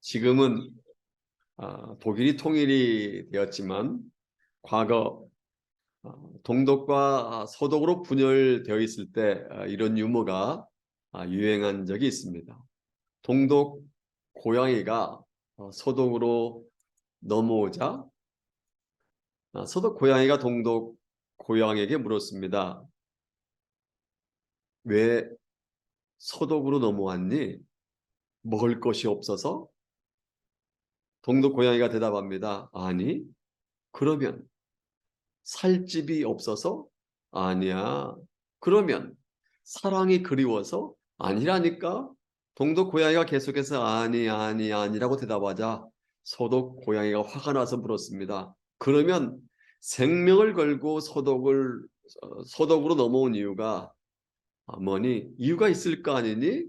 지금은 독일이 통일이 되었지만 과거 동독과 서독으로 분열되어 있을 때 이런 유머가 유행한 적이 있습니다. 동독 고양이가 서독으로 넘어오자 서독 고양이가 동독 고양이에게 물었습니다. 왜 서독으로 넘어왔니? 먹을 것이 없어서? 동독 고양이가 대답합니다. 아니, 그러면 살 집이 없어서? 아니야. 그러면 사랑이 그리워서? 아니라니까? 동독 고양이가 계속해서 아니라고 대답하자 서독 고양이가 화가 나서 물었습니다. 그러면 생명을 걸고 서독으로 넘어온 이유가 뭐니? 이유가 있을 거 아니니?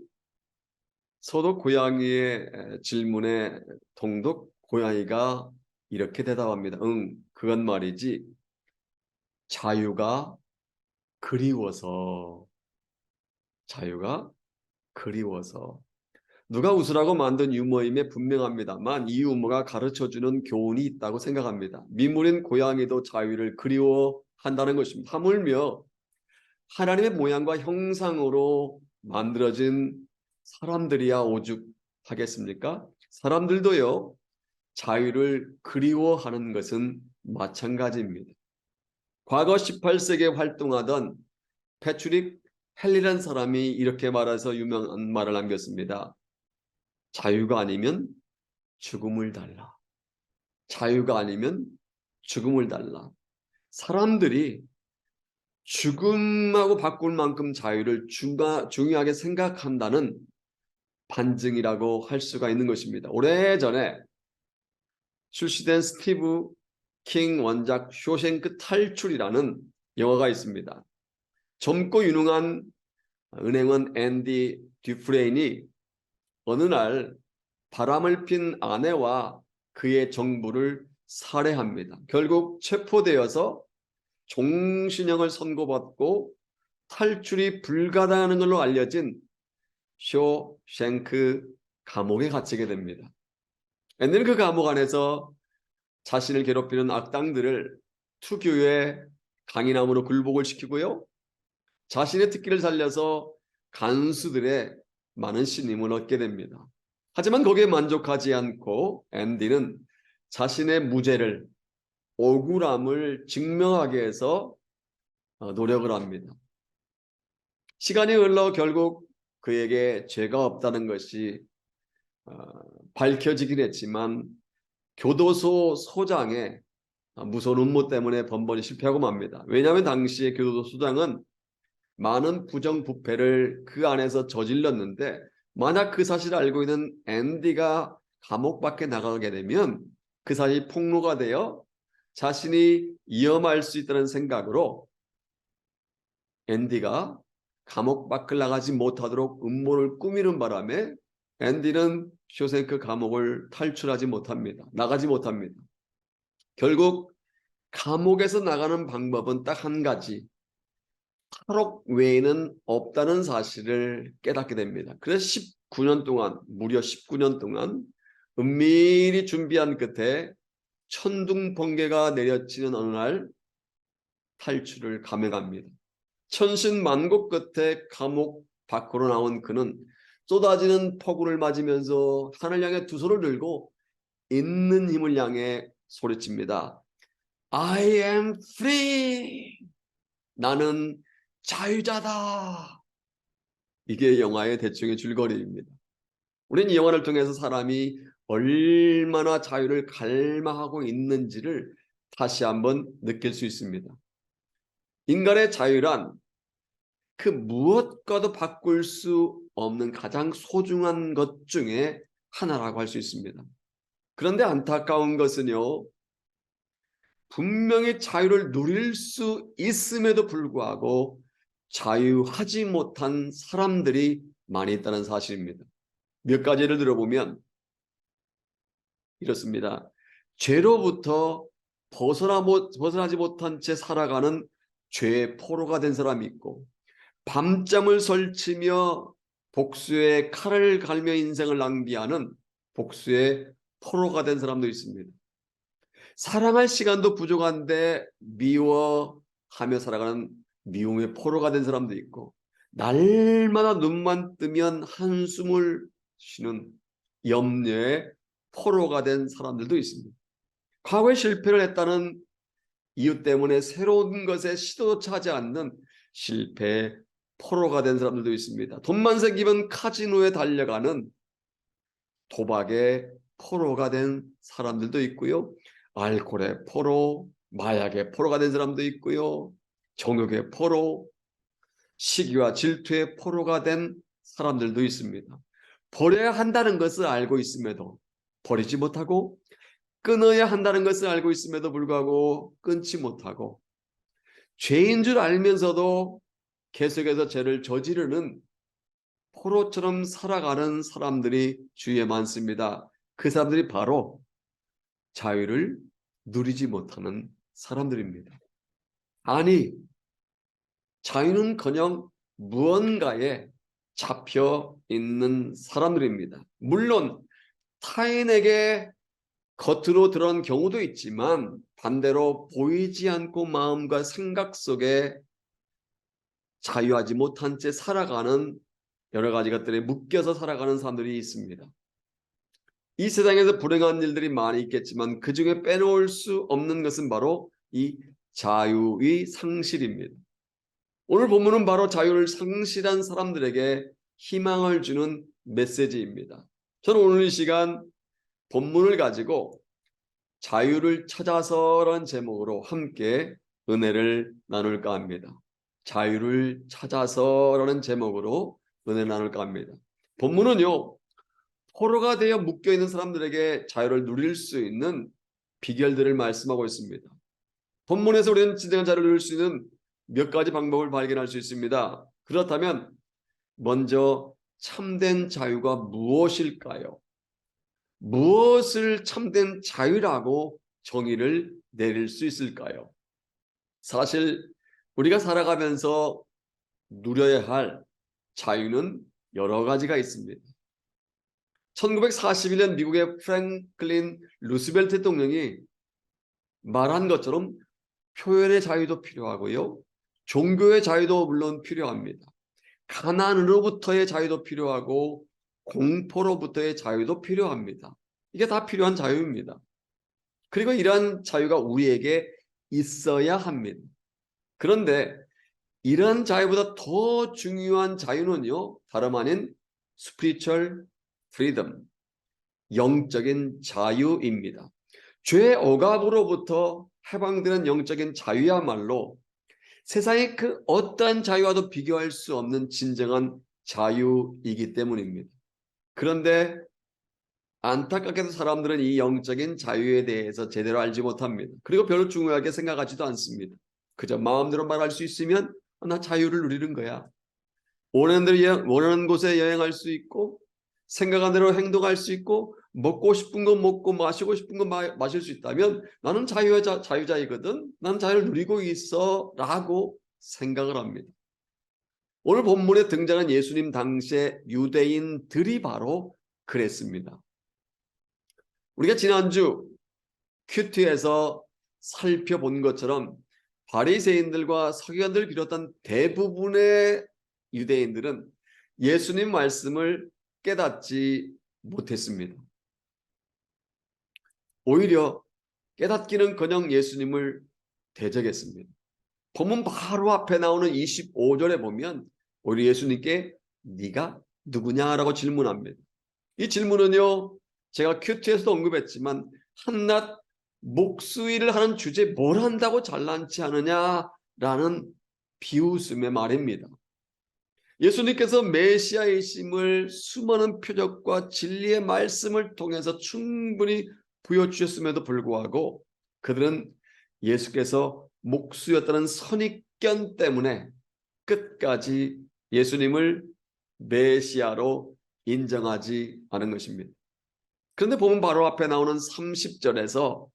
서독 고양이의 질문에 동독 고양이가 이렇게 대답합니다. 응, 그건 말이지. 자유가 그리워서. 자유가 그리워서. 누가 웃으라고 만든 유머임에 분명합니다만 이 유머가 가르쳐주는 교훈이 있다고 생각합니다. 미물인 고양이도 자유를 그리워한다는 것입니다. 하물며 하나님의 모양과 형상으로 만들어진 사람들이야 오죽하겠습니까? 사람들도요, 자유를 그리워하는 것은 마찬가지입니다. 과거 18세기에 활동하던 패트릭 헨리라는 사람이 이렇게 말해서 유명한 말을 남겼습니다. 자유가 아니면 죽음을 달라. 자유가 아니면 죽음을 달라. 사람들이 죽음하고 바꿀 만큼 자유를 중요하게 생각한다는 반증이라고 할 수가 있는 것입니다. 오래전에 출시된 스티브 킹 원작 쇼생크 탈출이라는 영화가 있습니다. 젊고 유능한 은행원 앤디 듀프레인이 어느 날 바람을 핀 아내와 그의 정부를 살해합니다. 결국 체포되어서 종신형을 선고받고 탈출이 불가능한 걸로 알려진 쇼생크 감옥에 갇히게 됩니다. 앤디는 그 감옥 안에서 자신을 괴롭히는 악당들을 투교에 강인함으로 굴복을 시키고요. 자신의 특기를 살려서 간수들의 많은 신임을 얻게 됩니다. 하지만 거기에 만족하지 않고 앤디는 자신의 무죄를, 억울함을 증명하기 위해서 노력을 합니다. 시간이 흘러 결국 그에게 죄가 없다는 것이 밝혀지긴 했지만 교도소 소장의 무서운 음모 때문에 번번이 실패하고 맙니다. 왜냐하면 당시에 교도소 소장은 많은 부정부패를 그 안에서 저질렀는데 만약 그 사실을 알고 있는 앤디가 감옥 밖에 나가게 되면 그 사실이 폭로가 되어 자신이 위험할 수 있다는 생각으로 앤디가 감옥 밖을 나가지 못하도록 음모를 꾸미는 바람에 앤디는 쇼생크 감옥을 탈출하지 못합니다. 나가지 못합니다. 결국 감옥에서 나가는 방법은 딱 한 가지. 탈옥 외에는 없다는 사실을 깨닫게 됩니다. 그래서 19년 동안, 무려 19년 동안 은밀히 준비한 끝에 천둥번개가 내려치는 어느 날 탈출을 감행합니다. 천신만고 끝에 감옥 밖으로 나온 그는 쏟아지는 폭우를 맞으면서 하늘 향해 두 손을 들고 있는 힘을 향해 소리칩니다. I am free! 나는 자유자다. 이게 영화의 대충의 줄거리입니다. 우리는 이 영화를 통해서 사람이 얼마나 자유를 갈망하고 있는지를 다시 한번 느낄 수 있습니다. 인간의 자유란 그 무엇과도 바꿀 수 없는 가장 소중한 것 중에 하나라고 할 수 있습니다. 그런데 안타까운 것은요, 분명히 자유를 누릴 수 있음에도 불구하고 자유하지 못한 사람들이 많이 있다는 사실입니다. 몇 가지 예를 들어보면 이렇습니다. 죄로부터 벗어나지 못한 채 살아가는 죄의 포로가 된 사람이 있고, 밤잠을 설치며 복수의 칼을 갈며 인생을 낭비하는 복수의 포로가 된 사람도 있습니다. 사랑할 시간도 부족한데 미워하며 살아가는 미움의 포로가 된 사람도 있고, 날마다 눈만 뜨면 한숨을 쉬는 염려의 포로가 된 사람들도 있습니다. 과거에 실패를 했다는 이유 때문에 새로운 것에 시도조차 하지 않는 실패의 포로가 된 사람들도 있습니다. 돈만 생기면 카지노에 달려가는 도박의 포로가 된 사람들도 있고요. 알코올의 포로, 마약의 포로가 된 사람도 있고요. 정욕의 포로, 시기와 질투의 포로가 된 사람들도 있습니다. 버려야 한다는 것을 알고 있음에도 버리지 못하고, 끊어야 한다는 것을 알고 있음에도 불구하고 끊지 못하고, 죄인 줄 알면서도 계속해서 죄를 저지르는 포로처럼 살아가는 사람들이 주위에 많습니다. 그 사람들이 바로 자유를 누리지 못하는 사람들입니다. 아니, 자유는커녕 무언가에 잡혀 있는 사람들입니다. 물론 타인에게 겉으로 드러난 경우도 있지만, 반대로 보이지 않고 마음과 생각 속에 자유하지 못한 채 살아가는 여러 가지 것들에 묶여서 살아가는 사람들이 있습니다. 이 세상에서 불행한 일들이 많이 있겠지만 그 중에 빼놓을 수 없는 것은 바로 이 자유의 상실입니다. 오늘 본문은 바로 자유를 상실한 사람들에게 희망을 주는 메시지입니다. 저는 오늘 이 시간 본문을 가지고 자유를 찾아서라는 제목으로 함께 은혜를 나눌까 합니다. 자유를 찾아서라는 제목으로 은혜를 나눌까 합니다. 본문은요, 포로가 되어 묶여있는 사람들에게 자유를 누릴 수 있는 비결들을 말씀하고 있습니다. 본문에서 우리는 진정한 자유를 누릴 수 있는 몇 가지 방법을 발견할 수 있습니다. 그렇다면 먼저 참된 자유가 무엇일까요? 무엇을 참된 자유라고 정의를 내릴 수 있을까요? 사실 우리가 살아가면서 누려야 할 자유는 여러 가지가 있습니다. 1941년 미국의 프랭클린 루스벨트 대통령이 말한 것처럼 표현의 자유도 필요하고요, 종교의 자유도 물론 필요합니다. 가난으로부터의 자유도 필요하고 공포로부터의 자유도 필요합니다. 이게 다 필요한 자유입니다. 그리고 이러한 자유가 우리에게 있어야 합니다. 그런데 이런 자유보다 더 중요한 자유는요, 다름 아닌 spiritual freedom, 영적인 자유입니다. 죄의 억압으로부터 해방되는 영적인 자유야말로 세상의 그 어떠한 자유와도 비교할 수 없는 진정한 자유이기 때문입니다. 그런데 안타깝게도 사람들은 이 영적인 자유에 대해서 제대로 알지 못합니다. 그리고 별로 중요하게 생각하지도 않습니다. 그저 마음대로 말할 수 있으면 나 자유를 누리는 거야. 원하는 곳에 여행할 수 있고, 생각한 대로 행동할 수 있고, 먹고 싶은 거 먹고 마시고 싶은 거 마실 수 있다면 나는 자유자이거든, 나는 자유를 누리고 있어 라고 생각을 합니다. 오늘 본문에 등장한 예수님 당시의 유대인들이 바로 그랬습니다. 우리가 지난주 큐티에서 살펴본 것처럼 바리새인들과 서기관들을 비롯한 대부분의 유대인들은 예수님 말씀을 깨닫지 못했습니다. 오히려 깨닫기는커녕 예수님을 대적했습니다. 본문 바로 앞에 나오는 25절에 보면 오히려 예수님께 네가 누구냐라고 질문합니다. 이 질문은요, 제가 큐티에서도 언급했지만 한낱 목수일을 하는 주제에 뭘 한다고 잘난치 하느냐라는 비웃음의 말입니다. 예수님께서 메시아이심을 수많은 표적과 진리의 말씀을 통해서 충분히 보여주셨음에도 불구하고 그들은 예수께서 목수였다는 선입견 때문에 끝까지 예수님을 메시아로 인정하지 않은 것입니다. 그런데 보면 바로 앞에 나오는 30절에서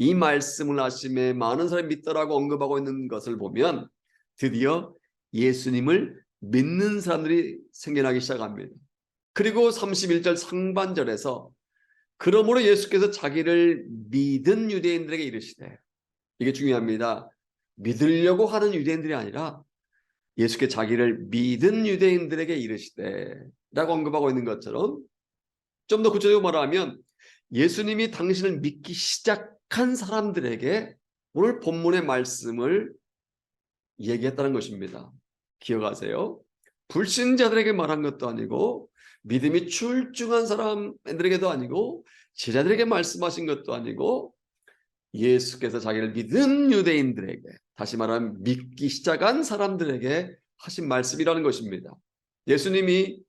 이 말씀을 하심에 많은 사람이 믿더라고 언급하고 있는 것을 보면 드디어 예수님을 믿는 사람들이 생겨나기 시작합니다. 그리고 31절 상반절에서 그러므로 예수께서 자기를 믿은 유대인들에게 이르시되, 이게 중요합니다. 믿으려고 하는 유대인들이 아니라 예수께 자기를 믿은 유대인들에게 이르시되 라고 언급하고 있는 것처럼, 좀 더 구체적으로 말하면 예수님이 당신을 믿기 시작한 사람들에게 오늘 본문의 말씀을 얘기했다는 것입니다. 기억하세요. 불신자들에게 말한 것도 아니고, 믿음이 출중한 사람들에게도 아니고, 제자들에게 말씀하신 것도 아니고, 예수께서 자기를 믿은 유대인들에게, 다시 말하면 믿기 시작한 사람들에게 하신 말씀이라는 것입니다. 예수님이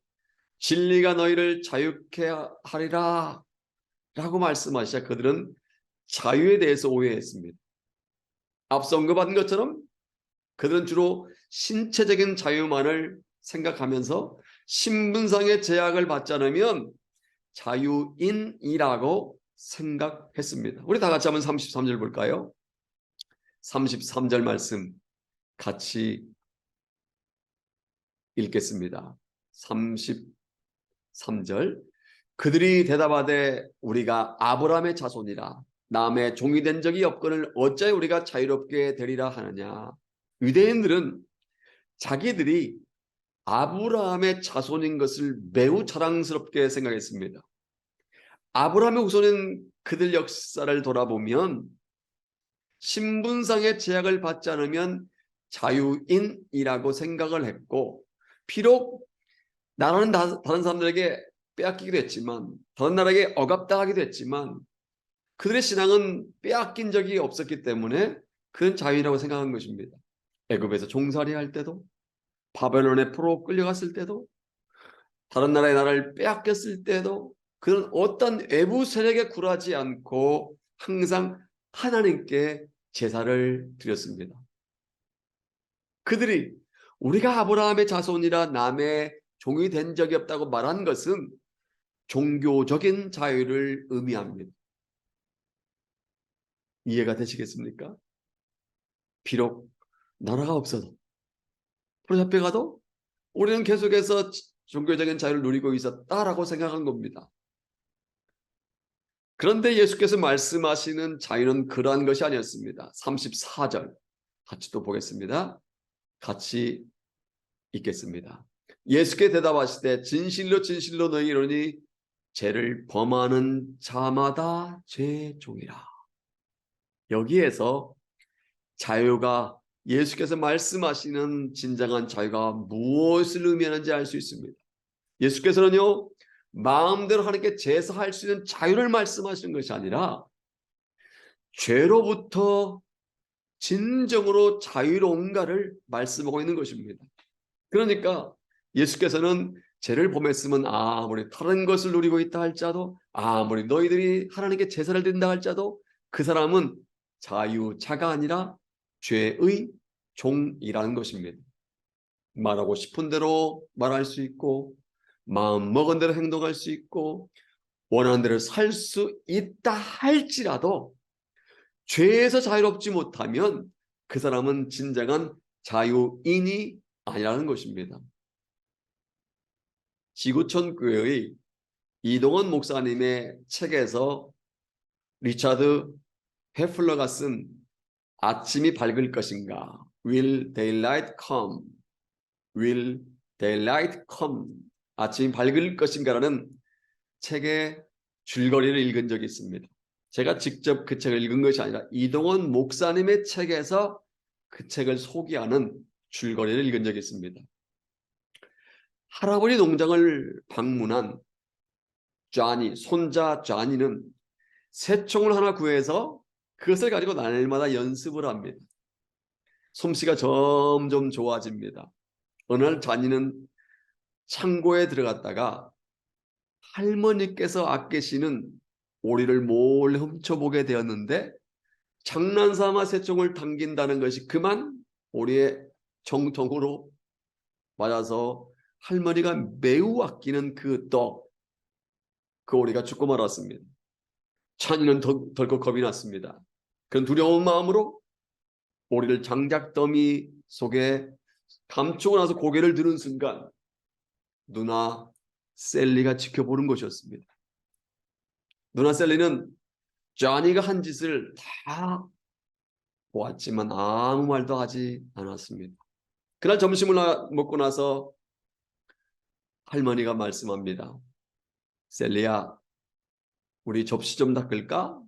진리가 너희를 자유케 하리라 라고 말씀하시자 그들은 자유에 대해서 오해했습니다. 앞서 언급한 것처럼 그들은 주로 신체적인 자유만을 생각하면서 신분상의 제약을 받지 않으면 자유인이라고 생각했습니다. 우리 다 같이 한번 33절 볼까요? 33절 말씀 같이 읽겠습니다. 33절. 그들이 대답하되 우리가 아브라함의 자손이라 남의 종이 된 적이 없거늘 어찌 우리가 자유롭게 되리라 하느냐. 유대인들은 자기들이 아브라함의 자손인 것을 매우 자랑스럽게 생각했습니다. 아브라함의 후손인 그들 역사를 돌아보면 신분상의 제약을 받지 않으면 자유인이라고 생각을 했고, 비록 나라는 다른 사람들에게 빼앗기기도 했지만, 다른 나라에게 억압당하기도 했지만, 그들의 신앙은 빼앗긴 적이 없었기 때문에 그는 자유인이라고 생각한 것입니다. 애굽에서 종살이 할 때도, 바벨론에 포로 끌려갔을 때도, 다른 나라의 나라를 빼앗겼을 때도 그는 어떤 외부 세력에 굴하지 않고 항상 하나님께 제사를 드렸습니다. 그들이 우리가 아브라함의 자손이라 남의 종이 된 적이 없다고 말한 것은 종교적인 자유를 의미합니다. 이해가 되시겠습니까? 비록 나라가 없어도, 포로 잡혀가도 우리는 계속해서 종교적인 자유를 누리고 있었다라고 생각한 겁니다. 그런데 예수께서 말씀하시는 자유는 그러한 것이 아니었습니다. 34절 같이 또 보겠습니다. 같이 읽겠습니다. 예수께 대답하시되 진실로 진실로 너희에게 이르노니 죄를 범하는 자마다 죄 종이라. 여기에서 자유가, 예수께서 말씀하시는 진정한 자유가 무엇을 의미하는지 알 수 있습니다. 예수께서는요, 마음대로 하나님께 제사할 수 있는 자유를 말씀하시는 것이 아니라 죄로부터 진정으로 자유로운가를 말씀하고 있는 것입니다. 그러니까 예수께서는 죄를 범했으면 아무리 다른 것을 누리고 있다 할지라도, 아무리 너희들이 하나님께 제사를 드린다 할지라도 그 사람은 자유자가 아니라 죄의 종이라는 것입니다. 말하고 싶은 대로 말할 수 있고, 마음 먹은 대로 행동할 수 있고, 원하는 대로 살 수 있다 할지라도 죄에서 자유롭지 못하면 그 사람은 진정한 자유인이 아니라는 것입니다. 지구촌 교회의 이동원 목사님의 책에서 리차드 헤플러가 쓴 아침이 밝을 것인가, Will Daylight Come? Will Daylight Come? 아침이 밝을 것인가라는 책의 줄거리를 읽은 적이 있습니다. 제가 직접 그 책을 읽은 것이 아니라 이동원 목사님의 책에서 그 책을 소개하는 줄거리를 읽은 적이 있습니다. 할아버지 농장을 방문한 손자 쟈니는 새총을 하나 구해서 그것을 가지고 날마다 연습을 합니다. 솜씨가 점점 좋아집니다. 어느 날 쟈니는 창고에 들어갔다가 할머니께서 아끼시는 오리를 몰래 훔쳐보게 되었는데, 장난삼아 새총을 당긴다는 것이 그만 오리의 정통으로 맞아서 할머니가 매우 아끼는 그 오리가 죽고 말았습니다. 쟈니는 덜컥 겁이 났습니다. 그런 두려운 마음으로 오리를 장작더미 속에 감추고 나서 고개를 드는 순간 누나 셀리가 지켜보는 것이었습니다. 누나 셀리는 쟈니가 한 짓을 다 보았지만 아무 말도 하지 않았습니다. 그날 점심을 먹고 나서 할머니가 말씀합니다. 셀리야, 우리 접시 좀 닦을까?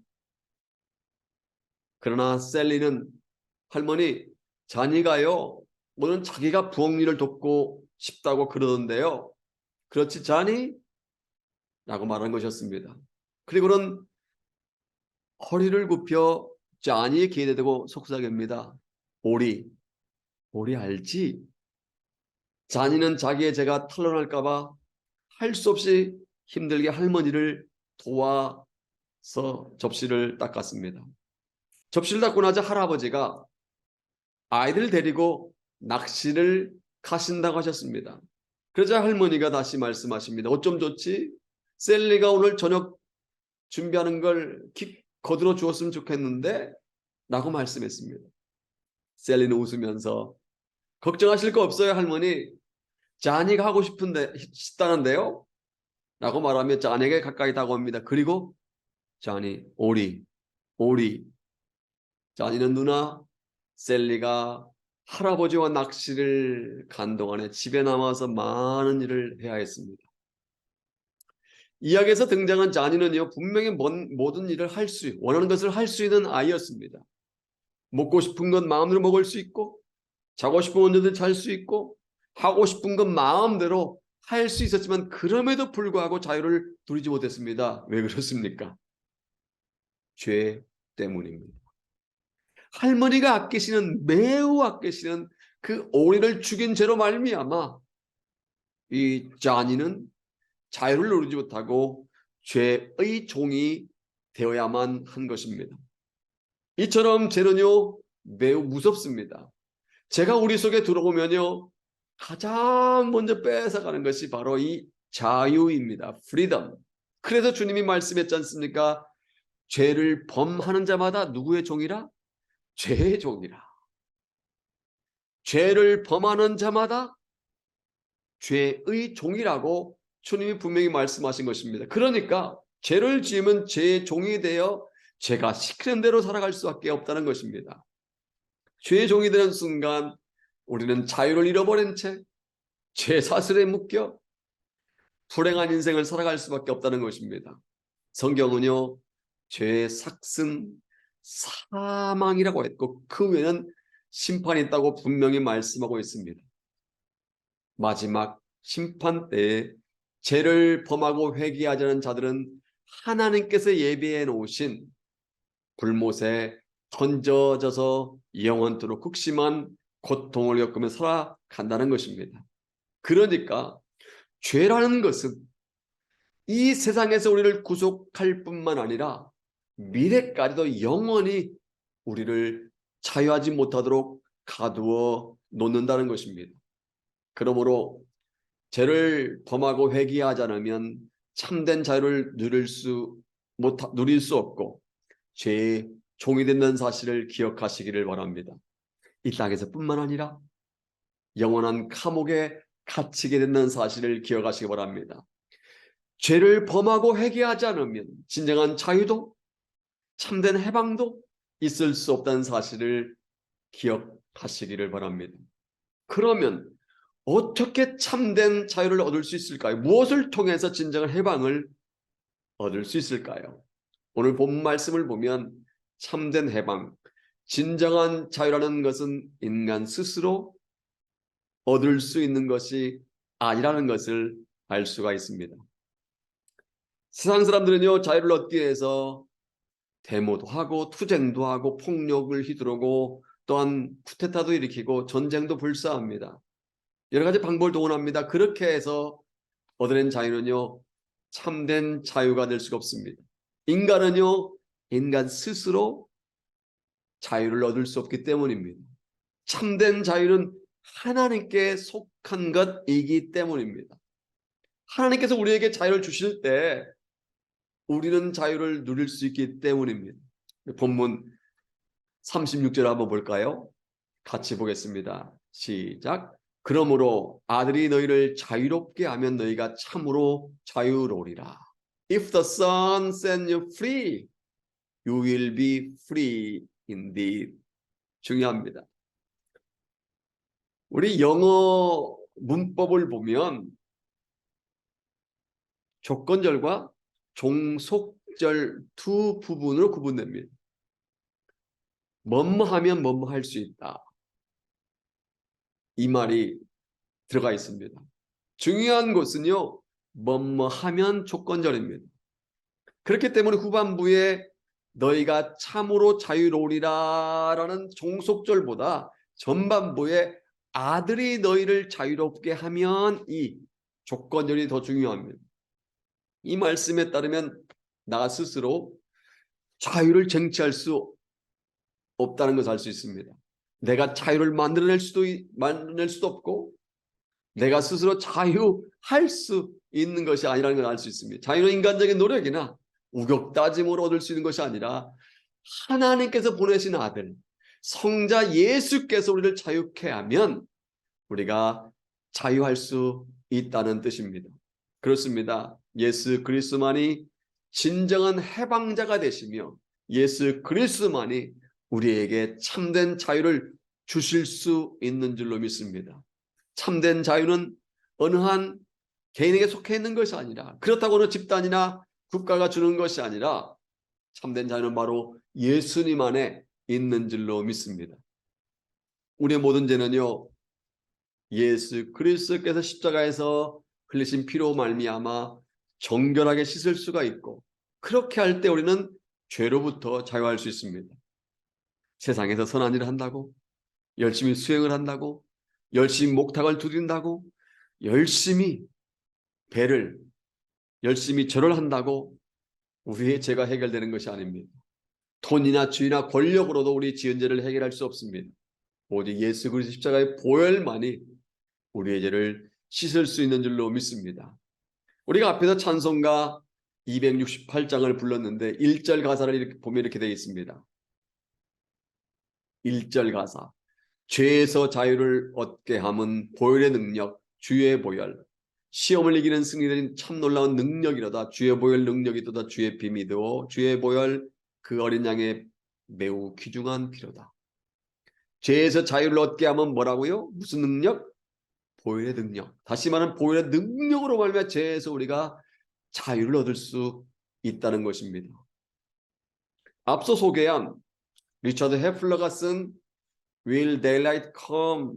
그러나 셀리는 할머니, 자니가요, 오늘 자기가 부엌 일을 돕고 싶다고 그러던데요. 그렇지, 자니? 라고 말한 것이었습니다. 그리고는 허리를 굽혀 자니의 귀에 대고 속삭입니다. 오리 알지? 자니는 자기의 죄가 탄로날까봐 할 수 없이 힘들게 할머니를 도와서 접시를 닦았습니다. 접시를 닦고 나자 할아버지가 아이들 데리고 낚시를 가신다고 하셨습니다. 그러자 할머니가 다시 말씀하십니다. 어쩜 좋지? 셀리가 오늘 저녁 준비하는 걸 거들어 주었으면 좋겠는데 라고 말씀했습니다. 셀리는 웃으면서 걱정하실 거 없어요 할머니. 자니가 하고 싶다는데요? 라고 말하며 자니에게 가까이 다가옵니다. 그리고 자니, 오리. 자니는 누나 셀리가 할아버지와 낚시를 간 동안에 집에 남아서 많은 일을 해야 했습니다. 이야기에서 등장한 자니는요, 분명히 모든 일을 원하는 것을 할 수 있는 아이였습니다. 먹고 싶은 건 마음대로 먹을 수 있고, 자고 싶으면 언제든 잘 수 있고, 하고 싶은 건 마음대로 할 수 있었지만 그럼에도 불구하고 자유를 누리지 못했습니다. 왜 그렇습니까? 죄 때문입니다. 할머니가 매우 아끼시는 그 오리를 죽인 죄로 말미암아 이 자니는 자유를 누리지 못하고 죄의 종이 되어야만 한 것입니다. 이처럼 죄는요 매우 무섭습니다. 죄가 우리 속에 들어오면요 가장 먼저 뺏어가는 것이 바로 이 자유입니다. freedom. 그래서 주님이 말씀했지 않습니까? 죄를 범하는 자마다 누구의 종이라? 죄의 종이라. 죄를 범하는 자마다 죄의 종이라고 주님이 분명히 말씀하신 것입니다. 그러니까 죄를 지으면 죄의 종이 되어 죄가 시키는 대로 살아갈 수밖에 없다는 것입니다. 죄의 종이 되는 순간 우리는 자유를 잃어버린 채 죄 사슬에 묶여 불행한 인생을 살아갈 수밖에 없다는 것입니다. 성경은요 죄의 삭은 사망이라고 했고 그 외에는 심판이 있다고 분명히 말씀하고 있습니다. 마지막 심판 때에 죄를 범하고 회개하지 않은 자들은 하나님께서 예비해 놓으신 불못에 던져져서 영원토록 극심한 고통을 겪으며 살아간다는 것입니다. 그러니까 죄라는 것은 이 세상에서 우리를 구속할 뿐만 아니라 미래까지도 영원히 우리를 자유하지 못하도록 가두어 놓는다는 것입니다. 그러므로 죄를 범하고 회개하지 않으면 참된 자유를 누릴 수 없고 죄의 종이 된다는 사실을 기억하시기를 바랍니다. 이 땅에서 뿐만 아니라 영원한 감옥에 갇히게 된다는 사실을 기억하시기 바랍니다. 죄를 범하고 회개하지 않으면 진정한 자유도 참된 해방도 있을 수 없다는 사실을 기억하시기를 바랍니다. 그러면 어떻게 참된 자유를 얻을 수 있을까요? 무엇을 통해서 진정한 해방을 얻을 수 있을까요? 오늘 본 말씀을 보면 참된 해방, 진정한 자유라는 것은 인간 스스로 얻을 수 있는 것이 아니라는 것을 알 수가 있습니다. 세상 사람들은요 자유를 얻기 위해서 데모도 하고 투쟁도 하고 폭력을 휘두르고 또한 쿠데타도 일으키고 전쟁도 불사합니다. 여러 가지 방법을 동원합니다. 그렇게 해서 얻어낸 자유는요 참된 자유가 될 수가 없습니다. 인간은요 인간 스스로 자유를 얻을 수 없기 때문입니다. 참된 자유는 하나님께 속한 것이기 때문입니다. 하나님께서 우리에게 자유를 주실 때 우리는 자유를 누릴 수 있기 때문입니다. 본문 36절 한번 볼까요? 같이 보겠습니다. 시작. 그러므로 아들이 너희를 자유롭게 하면 너희가 참으로 자유로우리라. If the Son sets you free, you will be free indeed. 중요합니다. 우리 영어 문법을 보면 조건절과 종속절 두 부분으로 구분됩니다. 뭐뭐 하면 뭐뭐 할 수 있다. 이 말이 들어가 있습니다. 중요한 것은요, 뭐뭐 하면 조건절입니다. 그렇기 때문에 후반부에 너희가 참으로 자유로우리라 라는 종속절보다 전반부에 아들이 너희를 자유롭게 하면 이 조건절이 더 중요합니다. 이 말씀에 따르면 나 스스로 자유를 쟁취할 수 없다는 것을 알 수 있습니다. 내가 자유를 만들어낼 수도 없고 내가 스스로 자유할 수 있는 것이 아니라는 걸 알 수 있습니다. 자유는 인간적인 노력이나 우격다짐으로 얻을 수 있는 것이 아니라 하나님께서 보내신 아들 성자 예수께서 우리를 자유케 하면 우리가 자유할 수 있다는 뜻입니다. 그렇습니다. 예수 그리스도만이 진정한 해방자가 되시며 예수 그리스도만이 우리에게 참된 자유를 주실 수 있는 줄로 믿습니다. 참된 자유는 어느 한 개인에게 속해 있는 것이 아니라 그렇다고 어느 집단이나 국가가 주는 것이 아니라 참된 자유는 바로 예수님 안에 있는 줄로 믿습니다. 우리의 모든 죄는요, 예수 그리스도께서 십자가에서 흘리신 피로 말미암아 정결하게 씻을 수가 있고 그렇게 할 때 우리는 죄로부터 자유할 수 있습니다. 세상에서 선한 일을 한다고 열심히 수행을 한다고 열심히 목탁을 두든다고 열심히 배를 열심히 절을 한다고 우리의 죄가 해결되는 것이 아닙니다. 돈이나 주의나 권력으로도 우리 지은 죄를 해결할 수 없습니다. 오직 예수 그리스도 십자가의 보혈만이 우리의 죄를 씻을 수 있는 줄로 믿습니다. 우리가 앞에서 찬송가 268장을 불렀는데 1절 가사를 이렇게 보면 이렇게 되어 있습니다. 1절 가사 죄에서 자유를 얻게 함은 보혈의 능력 주의 보혈 시험을 이기는 승리는 참 놀라운 능력이로다. 주의 보혈 능력이도다. 주의 비밀이요 주의 보혈 그 어린 양의 매우 귀중한 피로다. 죄에서 자유를 얻게 하면 뭐라고요? 무슨 능력? 보혈의 능력. 다시 말하면 보혈의 능력으로 말미암아 죄에서 우리가 자유를 얻을 수 있다는 것입니다. 앞서 소개한 리처드 헤플러가 쓴 Will Daylight Come?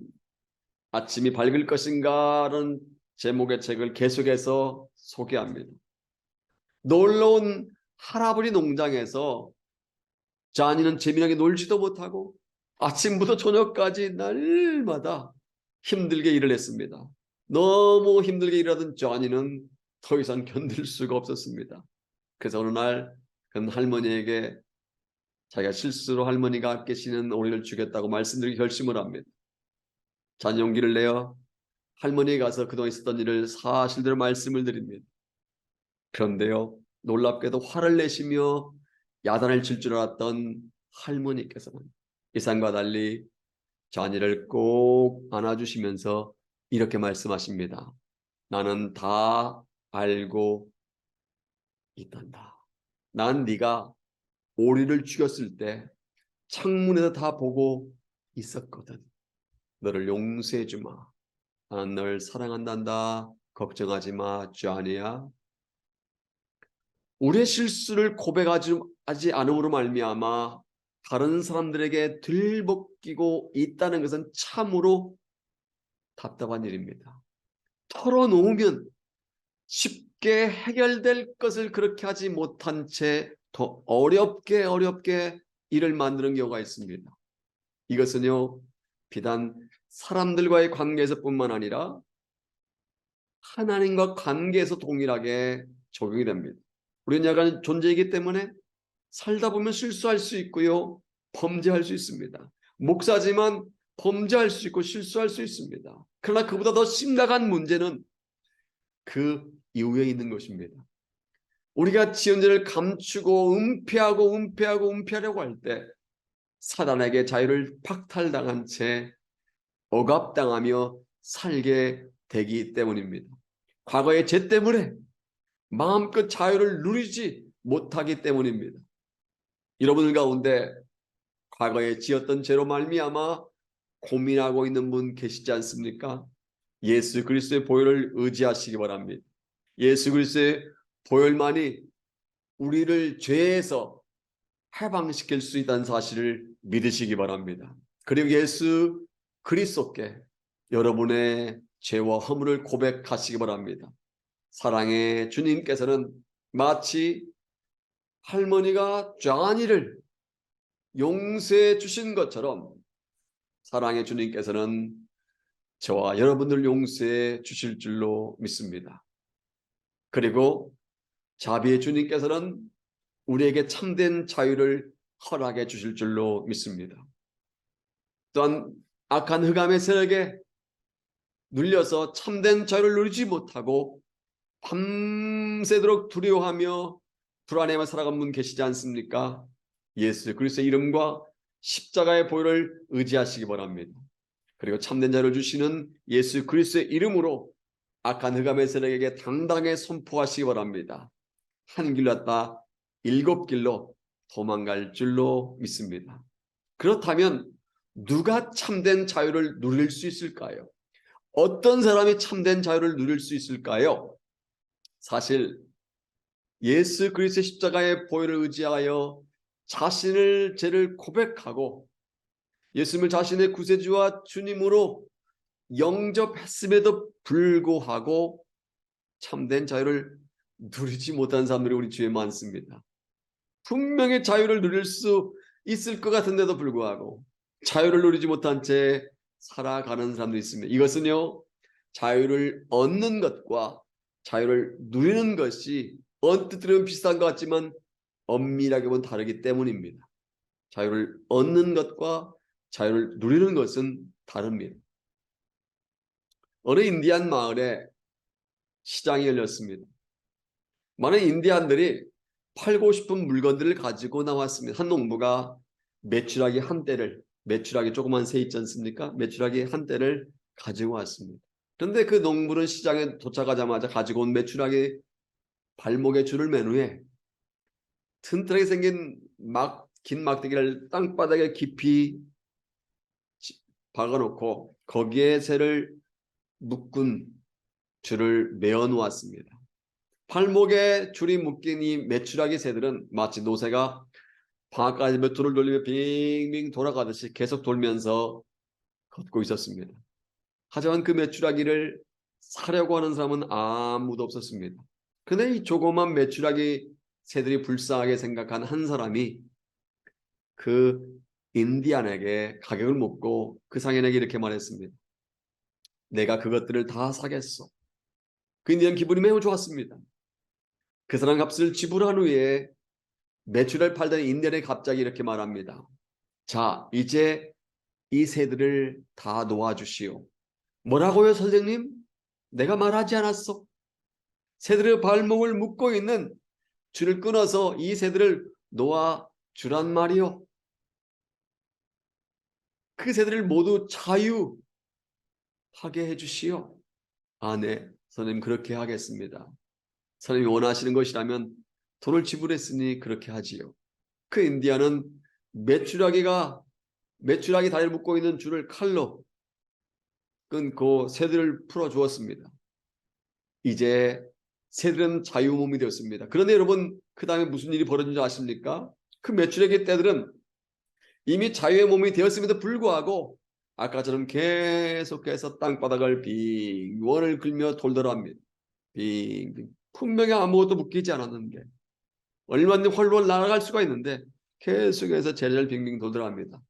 아침이 밝을 것인가라는 제목의 책을 계속해서 소개합니다. 놀러온 할아버지 농장에서 자니는 재미나게 놀지도 못하고 아침부터 저녁까지 날마다 힘들게 일을 했습니다. 너무 힘들게 일하던 자니는 더 이상 견딜 수가 없었습니다. 그래서 어느 날 그 할머니에게 자기가 실수로 할머니가 아끼시는 오리를 주겠다고 말씀드리기 결심을 합니다. 자니 용기를 내어 할머니에 가서 그동안 있었던 일을 사실대로 말씀을 드립니다. 그런데요, 놀랍게도 화를 내시며 야단을 칠 줄 알았던 할머니께서는 이상과 달리 자니를 꼭 안아주시면서 이렇게 말씀하십니다. 나는 다 알고 있단다. 난 네가 오리를 죽였을 때 창문에서 다 보고 있었거든. 너를 용서해 주마. 나는 널 사랑한단다. 걱정하지 마, 쟈니야. 우리의 실수를 고백하지 않음으로 말미암아 다른 사람들에게 들먹이고 있다는 것은 참으로 답답한 일입니다. 털어놓으면 쉽게 해결될 것을 그렇게 하지 못한 채 더 어렵게 일을 만드는 경우가 있습니다. 이것은요, 비단 사람들과의 관계에서뿐만 아니라 하나님과 관계에서 동일하게 적용이 됩니다. 우리는 약간 존재이기 때문에 살다 보면 실수할 수 있고요, 범죄할 수 있습니다. 목사지만 범죄할 수 있고 실수할 수 있습니다. 그러나 그보다 더 심각한 문제는 그 이후에 있는 것입니다. 우리가 지은 죄를 감추고 은폐하려고 할 때 사단에게 자유를 박탈당한 채 억압당하며 살게 되기 때문입니다. 과거의 죄 때문에 마음껏 자유를 누리지 못하기 때문입니다. 여러분 가운데 과거에 지었던 죄로 말미암아 고민하고 있는 분 계시지 않습니까? 예수 그리스도의 보혈을 의지하시기 바랍니다. 예수 그리스도의 보혈만이 우리를 죄에서 해방시킬 수 있다는 사실을 믿으시기 바랍니다. 그리고 예수 그리스도께 여러분의 죄와 허물을 고백하시기 바랍니다. 사랑의 주님께서는 마치 할머니가 쟈니를 용서해 주신 것처럼 사랑의 주님께서는 저와 여러분들 용서해 주실 줄로 믿습니다. 그리고 자비의 주님께서는 우리에게 참된 자유를 허락해 주실 줄로 믿습니다. 또한 악한 흑암의 세력에 눌려서 참된 자유를 누리지 못하고 밤새도록 두려워하며 불안해만 살아간 분 계시지 않습니까? 예수 그리스도의 이름과 십자가의 보혈을 의지하시기 바랍니다. 그리고 참된 자유를 주시는 예수 그리스도의 이름으로 악한 흑암의 세력에게 당당히 선포하시기 바랍니다. 한 길로 왔다 7길로 도망갈 줄로 믿습니다. 그렇다면 누가 참된 자유를 누릴 수 있을까요? 어떤 사람이 참된 자유를 누릴 수 있을까요? 사실 예수 그리스도의 십자가의 보혈을 의지하여 자신을 죄를 고백하고 예수님을 자신의 구세주와 주님으로 영접했음에도 불구하고 참된 자유를 누리지 못한 사람들이 우리 주위에 많습니다. 분명히 자유를 누릴 수 있을 것 같은데도 불구하고 자유를 누리지 못한 채 살아가는 사람도 있습니다. 이것은요, 자유를 얻는 것과 자유를 누리는 것이 언뜻 들으면 비슷한 것 같지만 엄밀하게 보면 다르기 때문입니다. 자유를 얻는 것과 자유를 누리는 것은 다릅니다. 어느 인디안 마을에 시장이 열렸습니다. 많은 인디안들이 팔고 싶은 물건들을 가지고 나왔습니다. 한 농부가 메추라기 한 떼를, 메추라기 조그만 새 있지 않습니까? 메추라기 한 떼를 가지고 왔습니다. 그런데 그 농부는 시장에 도착하자마자 가지고 온 메추라기 발목에 줄을 맨 후에 튼튼하게 생긴 긴 막대기를 땅바닥에 깊이 박아놓고 거기에 새를 묶은 줄을 메어 놓았습니다. 팔목에 줄이 묶인 이 메추라기 새들은 마치 노새가 방앗간에 몇 돌을 돌리며 빙빙 돌아가듯이 계속 돌면서 걷고 있었습니다. 하지만 그 메추라기를 사려고 하는 사람은 아무도 없었습니다. 근데 이 조그만 메추라기 새들이 불쌍하게 생각한 한 사람이 그 인디안에게 가격을 묻고 그 상인에게 이렇게 말했습니다. 내가 그것들을 다 사겠어. 그 인디안 기분이 매우 좋았습니다. 그 사람 값을 지불한 후에 메추라를 팔던 인디안이 갑자기 이렇게 말합니다. 자, 이제 이 새들을 다 놓아주시오. 뭐라고요, 선생님? 내가 말하지 않았어. 새들의 발목을 묶고 있는 줄을 끊어서 이 새들을 놓아주란 말이오. 그 새들을 모두 자유하게 해주시오. 아, 네, 선생님 그렇게 하겠습니다. 선생님이 원하시는 것이라면 돈을 지불했으니 그렇게 하지요. 그 인디안은 메추라기 다리를 묶고 있는 줄을 칼로 끊고 새들을 풀어주었습니다. 이제 새들은 자유 몸이 되었습니다. 그런데 여러분, 그 다음에 무슨 일이 벌어진지 아십니까? 그 메추라기 떼들은 이미 자유의 몸이 되었음에도 불구하고 아까처럼 계속해서 땅바닥을 빙원을 긁며 돌더랍니다. 빙빙. 분명히 아무것도 묶이지 않았는데 얼마든지 활로를 날아갈 수가 있는데 계속해서 제자를 빙빙 돌더랍니다.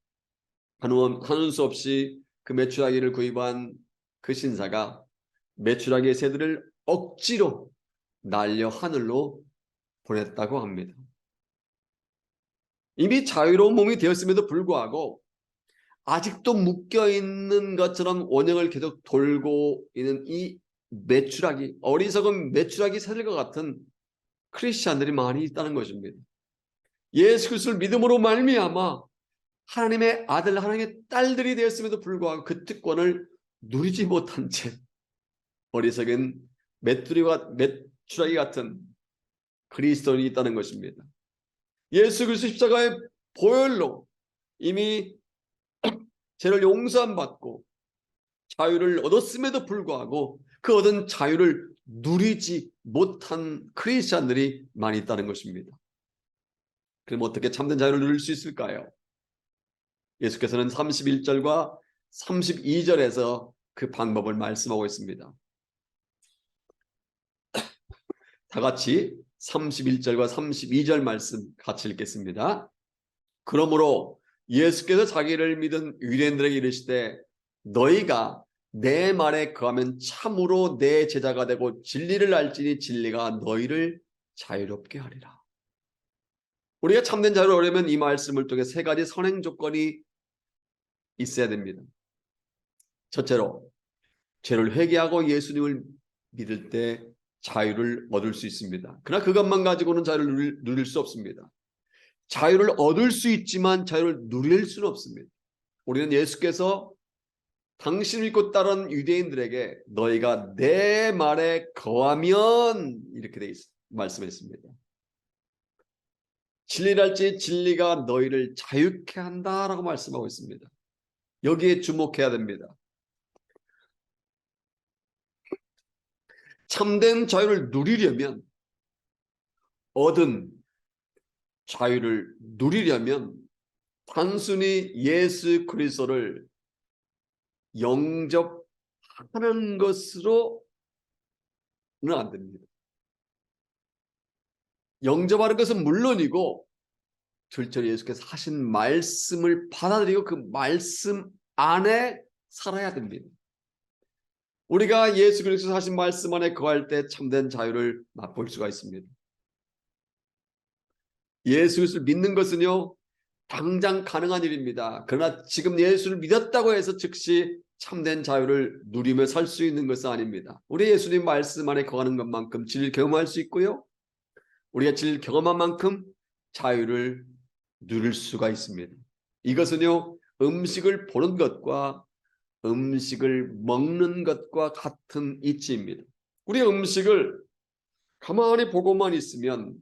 하는 수 없이 그 메추라기를 구입한 그 신사가 메추라기의 새들을 억지로 날려 하늘로 보냈다고 합니다. 이미 자유로운 몸이 되었음에도 불구하고 아직도 묶여있는 것처럼 원형을 계속 돌고 있는 이 메추라기, 어리석은 메추라기 새들과 같은 크리스찬들이 많이 있다는 것입니다. 예수 그리스도를 믿음으로 말미암아 하나님의 아들, 하나님의 딸들이 되었음에도 불구하고 그 특권을 누리지 못한 채 어리석은 메추라기 같은 그리스도인이 있다는 것입니다. 예수 그리스도 십자가의 보혈로 이미 죄를 용서함 받고 자유를 얻었음에도 불구하고 그 얻은 자유를 누리지 못한 크리스찬들이 많이 있다는 것입니다. 그럼 어떻게 참된 자유를 누릴 수 있을까요? 예수께서는 31절과 32절에서 그 방법을 말씀하고 있습니다. 다 같이 31절과 32절 말씀 같이 읽겠습니다. 그러므로 예수께서 자기를 믿은 유대인들에게 이르시되 너희가 내 말에 거하면 참으로 내 제자가 되고 진리를 알지니 진리가 너희를 자유롭게 하리라. 우리가 참된 자유를 얻으려면 이 말씀을 통해 세 가지 선행 조건이 있어야 됩니다. 첫째로 죄를 회개하고 예수님을 믿을 때 자유를 얻을 수 있습니다. 그러나 그것만 가지고는 자유를 누릴 수 없습니다. 자유를 얻을 수 있지만 자유를 누릴 수는 없습니다. 우리는 예수께서 당신을 믿고 따른 유대인들에게 너희가 내 말에 거하면 이렇게 말씀했습니다. 진리를 알지 진리가 너희를 자유케 한다라고 말씀하고 있습니다. 여기에 주목해야 됩니다. 참된 자유를 누리려면 얻은 자유를 누리려면 단순히 예수 그리스도를 영접하는 것으로는 안 됩니다. 영접하는 것은 물론이고 둘째로 예수께서 하신 말씀을 받아들이고 그 말씀 안에 살아야 됩니다. 우리가 예수 그리스도 하신 말씀 안에 거할 때 참된 자유를 맛볼 수가 있습니다. 예수 그리스도를 믿는 것은요 당장 가능한 일입니다. 그러나 지금 예수를 믿었다고 해서 즉시 참된 자유를 누리며 살 수 있는 것은 아닙니다. 우리 예수님 말씀 안에 거하는 것만큼 진리를 경험할 수 있고요. 우리가 진리를 경험한 만큼 자유를 누릴 수가 있습니다. 이것은요 음식을 보는 것과 음식을 먹는 것과 같은 이치입니다. 우리 음식을 가만히 보고만 있으면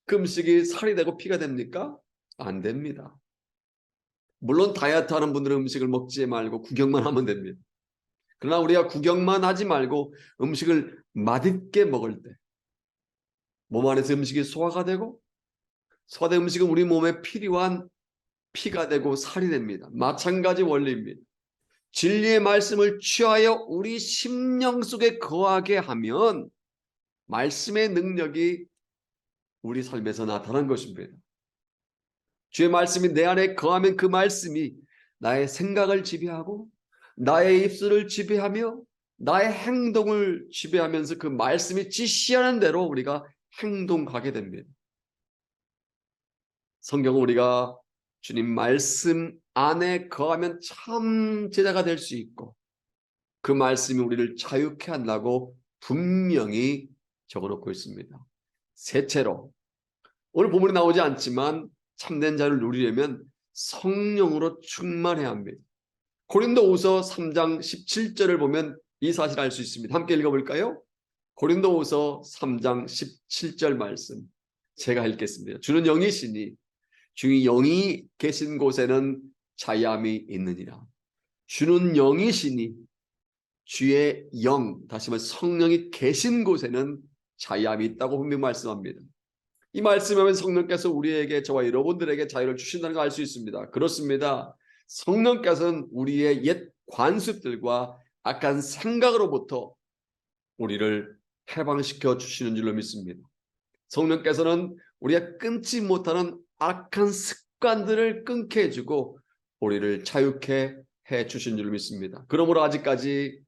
그 음식이 살이 되고 피가 됩니까? 안 됩니다. 물론 다이어트 하는 분들은 음식을 먹지 말고 구경만 하면 됩니다. 그러나 우리가 구경만 하지 말고 음식을 맛있게 먹을 때 몸 안에서 음식이 소화가 되고 소화된 음식은 우리 몸에 필요한 피가 되고 살이 됩니다. 마찬가지 원리입니다. 진리의 말씀을 취하여 우리 심령 속에 거하게 하면 말씀의 능력이 우리 삶에서 나타난 것입니다. 주의 말씀이 내 안에 거하면 그 말씀이 나의 생각을 지배하고 나의 입술을 지배하며 나의 행동을 지배하면서 그 말씀이 지시하는 대로 우리가 행동하게 됩니다. 성경은 우리가 주님 말씀 안에 거하면 참 제자가 될 수 있고 그 말씀이 우리를 자유케 한다고 분명히 적어놓고 있습니다. 셋째로 오늘 본문에 나오지 않지만 참된 자유를 누리려면 성령으로 충만해야 합니다. 고린도후서 3장 17절을 보면 이 사실을 알 수 있습니다. 함께 읽어볼까요? 고린도후서 3장 17절 말씀 제가 읽겠습니다. 주는 영이시니 주의 영이 계신 곳에는 자유함이 있느니라. 주는 영이시니 주의 영, 다시 말해 성령이 계신 곳에는 자유함이 있다고 분명히 말씀합니다. 이 말씀하면 성령께서 우리에게 저와 여러분들에게 자유를 주신다는 걸 알 수 있습니다. 그렇습니다. 성령께서는 우리의 옛 관습들과 악한 생각으로부터 우리를 해방시켜 주시는 줄로 믿습니다. 성령께서는 우리가 끊지 못하는 악한 습관들을 끊게 해주고 우리를 자유케 해 주신 줄로 믿습니다. 그러므로 아직까지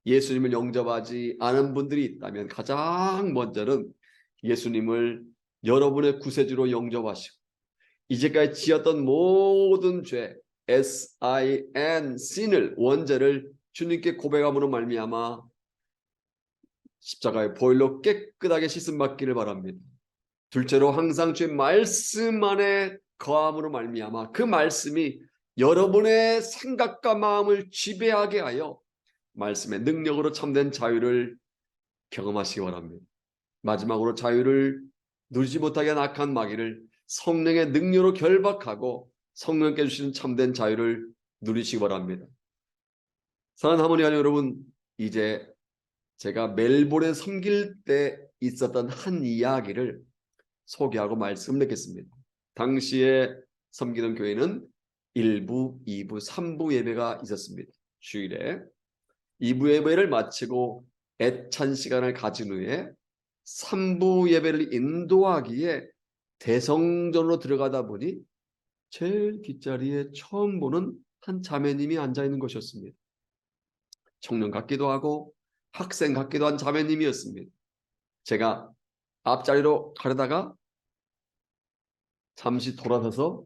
예수님을 영접하지 않은 분들이 있다면 가장 먼저는 예수님을 여러분의 구세주로 영접하시고 이제까지 지었던 모든 죄 sin, sin을 원죄를 주님께 고백함으로 말미암아 십자가의 보혈로 깨끗하게 씻음 받기를 바랍니다. 둘째로 항상 주의 말씀 안에 거함으로 말미암아 그 말씀이 여러분의 생각과 마음을 지배하게 하여 말씀의 능력으로 참된 자유를 경험하시기 바랍니다. 마지막으로 자유를 누리지 못하게 한 악한 마귀를 성령의 능력으로 결박하고 성령께 주시는 참된 자유를 누리시기 바랍니다. 사랑하는 하모니 가족 여러분, 이제 제가 멜번에 섬길 때 있었던 한 이야기를 소개하고 말씀을 맺겠습니다. 당시에 섬기는 교회는 1부, 2부, 3부 예배가 있었습니다. 주일에 2부 예배를 마치고 애찬 시간을 가진 후에 3부 예배를 인도하기에 대성전으로 들어가다 보니 제일 뒷자리에 처음 보는 한 자매님이 앉아있는 것이었습니다. 청년 같기도 하고 학생 같기도 한 자매님이었습니다. 제가 앞자리로 가려다가 잠시 돌아서서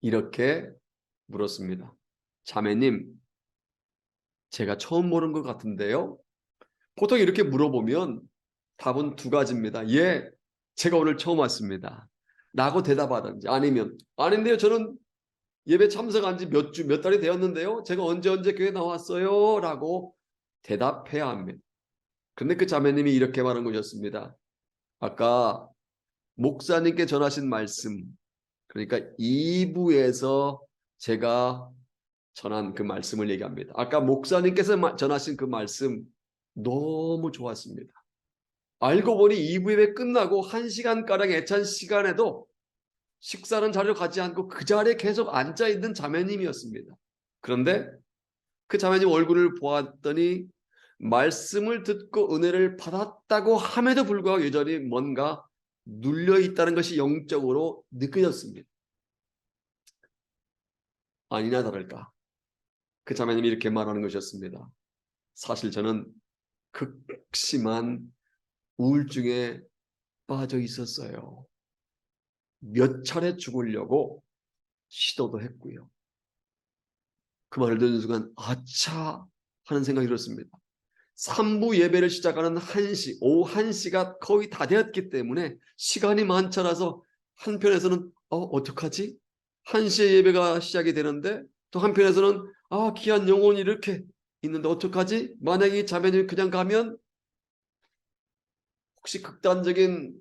이렇게 물었습니다. 자매님, 제가 처음 보는 것 같은데요? 보통 이렇게 물어보면 답은 두 가지입니다. 예, 제가 오늘 처음 왔습니다. 라고 대답하든지, 아니면 아닌데요, 저는 예배 참석한 지 몇 달이 되었는데요, 제가 언제 교회 나왔어요? 라고 대답해야 합니다. 그런데 그 자매님이 이렇게 말한 것이었습니다. 아까 목사님께 전하신 말씀, 그러니까 2부에서 제가 전한 그 말씀을 얘기합니다. 아까 목사님께서 전하신 그 말씀 너무 좋았습니다. 알고 보니 2부 예배 끝나고 1시간가량 애찬 시간에도 식사는 자리로 가지 않고 그 자리에 계속 앉아있는 자매님이었습니다. 그런데 그 자매님 얼굴을 보았더니 말씀을 듣고 은혜를 받았다고 함에도 불구하고 여전히 뭔가 눌려있다는 것이 영적으로 느껴졌습니다. 아니나 다를까 그 자매님이 이렇게 말하는 것이었습니다. 사실 저는 극심한 우울증에 빠져 있었어요. 몇 차례 죽으려고 시도도 했고요. 그 말을 듣는 순간 아차 하는 생각이 들었습니다. 3부 예배를 시작하는 1시, 오후 1시가 거의 다 되었기 때문에 시간이 많지 않아서 한편에서는 어떡하지? 1시에 예배가 시작이 되는데 또 한편에서는 귀한 영혼이 이렇게 있는데 어떡하지? 만약에 이 자매님이 그냥 가면 혹시 극단적인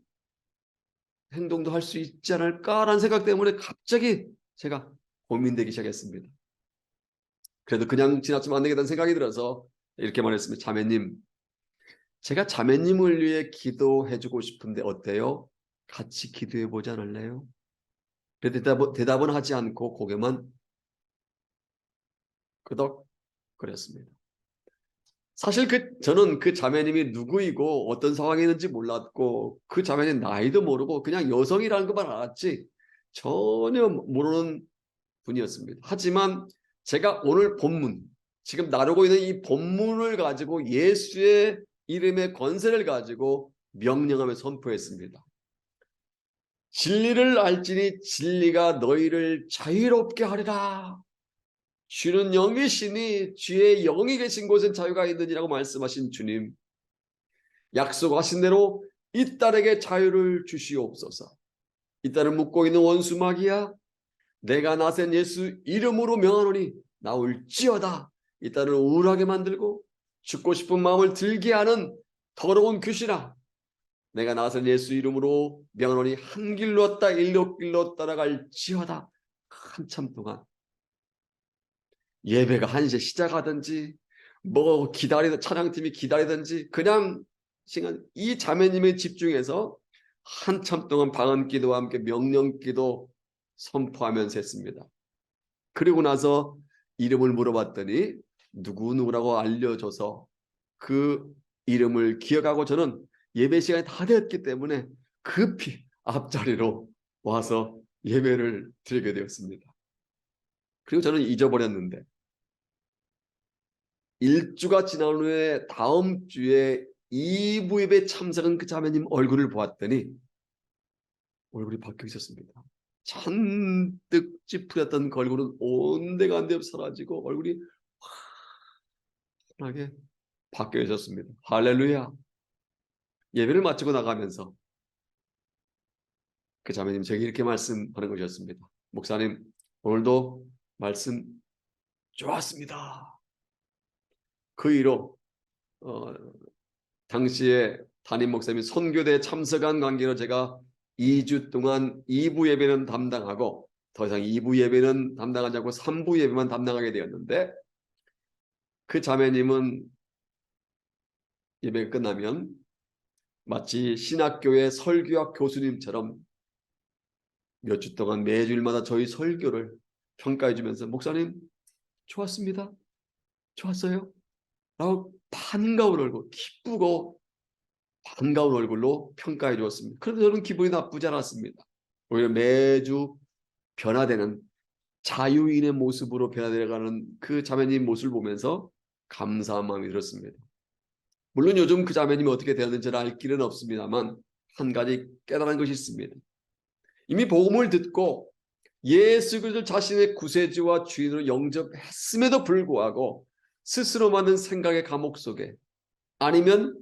행동도 할 수 있지 않을까라는 생각 때문에 갑자기 제가 고민되기 시작했습니다. 그래도 그냥 지나치면 안 되겠다는 생각이 들어서 이렇게 말했습니다. 자매님, 제가 자매님을 위해 기도해주고 싶은데 어때요? 같이 기도해보지 않을래요? 대답은 하지 않고 고개만 끄덕거렸습니다. 사실 저는 그 자매님이 누구이고 어떤 상황에 있는지 몰랐고 그 자매님 나이도 모르고 그냥 여성이라는 것만 알았지 전혀 모르는 분이었습니다. 하지만 제가 오늘 본문, 지금 나누고 있는 이 본문을 가지고 예수의 이름의 권세를 가지고 명령하며 선포했습니다. 진리를 알지니 진리가 너희를 자유롭게 하리라. 주는 영이시니 주의 영이 계신 곳엔 자유가 있느니라고 말씀하신 주님, 약속하신 대로 이 딸에게 자유를 주시옵소서. 이 딸을 묶고 있는 원수 마귀야, 내가 나센 예수 이름으로 명하노니 나올지어다. 이 딸을 우울하게 만들고 죽고 싶은 마음을 들게 하는 더러운 귀신아, 내가 나센 예수 이름으로 명하노니 한 길로 왔다 일곱 길로 따라갈지어다. 한참 동안 예배가 1시에 시작하든지 뭐 찬양팀이 기다리든지 그냥 시간 이 자매님의 집중해서 한참 동안 방언 기도와 함께 명령 기도 선포하면서 했습니다. 그리고 나서 이름을 물어봤더니 누구라고 알려줘서 그 이름을 기억하고 저는 예배 시간이 다 되었기 때문에 급히 앞자리로 와서 예배를 드리게 되었습니다. 그리고 저는 잊어버렸는데 1주가 지난 후에 다음 주에 2부 예배 참석한 그 자매님 얼굴을 보았더니 얼굴이 바뀌어 있었습니다. 잔뜩 찌푸렸던 그 얼굴은 온데간데 사라지고 얼굴이 환하게 바뀌어 있었습니다. 할렐루야. 예배를 마치고 나가면서 그 자매님 제게 이렇게 말씀하는 것이었습니다. 목사님, 오늘도 말씀 좋았습니다. 그 이후로 당시에 담임 목사님이 선교대에 참석한 관계로 제가 2주 동안 2부 예배는 담당하고 더 이상 2부 예배는 담당하지 않고 3부 예배만 담당하게 되었는데, 그 자매님은 예배가 끝나면 마치 신학교의 설교학 교수님처럼 몇 주 동안 매주일마다 저희 설교를 평가해 주면서 목사님 좋았습니다. 좋았어요. 라고 반가운 얼굴, 기쁘고 반가운 얼굴로 평가해 주었습니다. 그런데 저는 기분이 나쁘지 않았습니다. 오히려 매주 변화되는 자유인의 모습으로 변화되어가는 그 자매님 모습을 보면서 감사한 마음이 들었습니다. 물론 요즘 그 자매님이 어떻게 되었는지는 알 길은 없습니다만 한 가지 깨달은 것이 있습니다. 이미 복음을 듣고 예수 그리스도 자신의 구세주와 주인으로 영접했음에도 불구하고 스스로 만든 생각의 감옥 속에, 아니면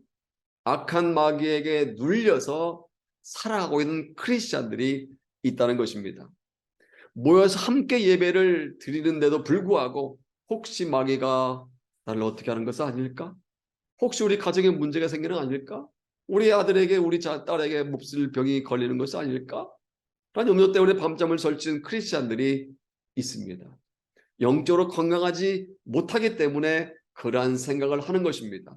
악한 마귀에게 눌려서 살아가고 있는 크리스찬들이 있다는 것입니다. 모여서 함께 예배를 드리는데도 불구하고 혹시 마귀가 나를 어떻게 하는 것은 아닐까? 혹시 우리 가정에 문제가 생기는 거 아닐까? 우리 아들에게, 우리 딸에게 몹쓸 병이 걸리는 것은 아닐까? 라는 염려 때문에 밤잠을 설치는 크리스찬들이 있습니다. 영적으로 건강하지 못하기 때문에 그러한 생각을 하는 것입니다.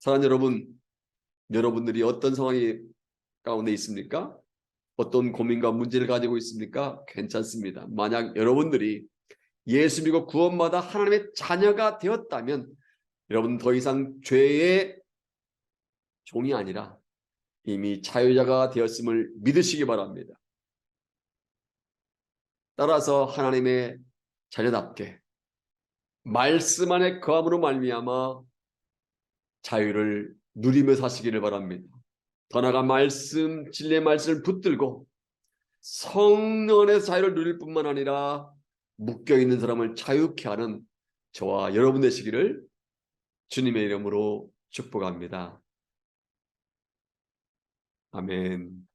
사랑하는 여러분, 여러분들이 어떤 상황이 가운데 있습니까? 어떤 고민과 문제를 가지고 있습니까? 괜찮습니다. 만약 여러분들이 예수 믿고 구원받아 하나님의 자녀가 되었다면 여러분 더 이상 죄의 종이 아니라 이미 자유자가 되었음을 믿으시기 바랍니다. 따라서 하나님의 자녀답게 말씀 안에 거함으로 말미암아 자유를 누리며 사시기를 바랍니다. 더 나아가 말씀, 진리의 말씀을 붙들고 성령 안에서 자유를 누릴 뿐만 아니라 묶여있는 사람을 자유케 하는 저와 여러분 되시기를 주님의 이름으로 축복합니다. 아멘.